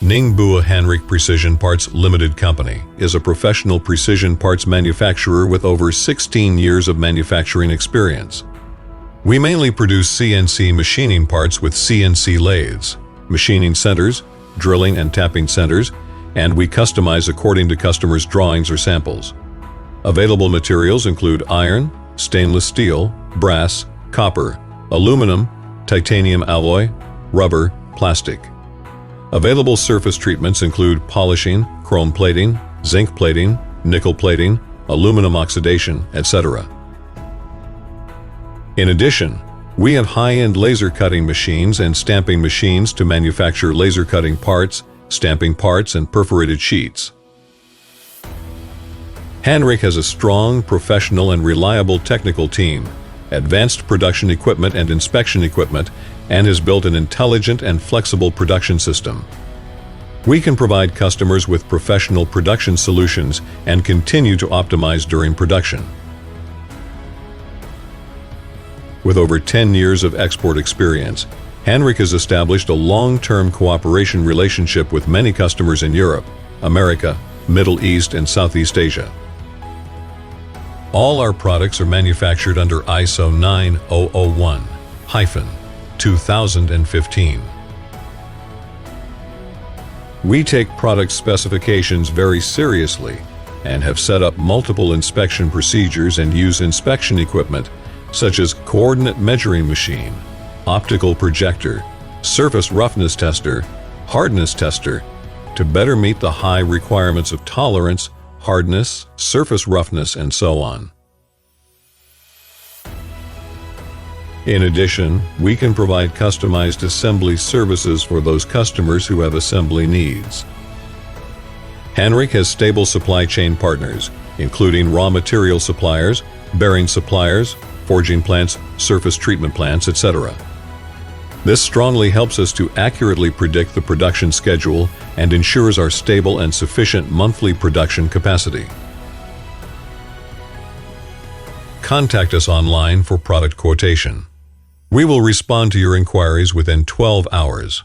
Ningbo Hanrik Precision Parts Limited Company is a professional precision parts manufacturer with over 16 years of manufacturing experience. We mainly produce CNC machining parts with CNC lathes, machining centers, drilling and tapping centers, and we customize according to customers' drawings or samples. Available materials include iron, stainless steel, brass, copper, aluminum, titanium alloy, rubber, plastic. Available surface treatments include polishing, chrome plating, zinc plating, nickel plating, aluminum oxidation, etc. In addition, we have high-end laser cutting machines and stamping machines to manufacture laser cutting parts, stamping parts, and perforated sheets. Hanrik has a strong, professional, and reliable technical team, advanced production equipment and inspection equipment, and has built an intelligent and flexible production system. We can provide customers with professional production solutions and continue to optimize during production. With over 10 years of export experience, Hanrik has established a long-term cooperation relationship with many customers in Europe, America, Middle East, and Southeast Asia. All our products are manufactured under ISO 9001-2015. We take product specifications very seriously and have set up multiple inspection procedures and use inspection equipment such as coordinate measuring machine, optical projector, surface roughness tester, hardness tester, to better meet the high requirements of tolerance, hardness, surface roughness, and so on. In addition, we can provide customized assembly services for those customers who have assembly needs. Hanrik has stable supply chain partners, including raw material suppliers, bearing suppliers, forging plants, surface treatment plants, etc. This strongly helps us to accurately predict the production schedule and ensures our stable and sufficient monthly production capacity. Contact us online for product quotation. We will respond to your inquiries within 12 hours.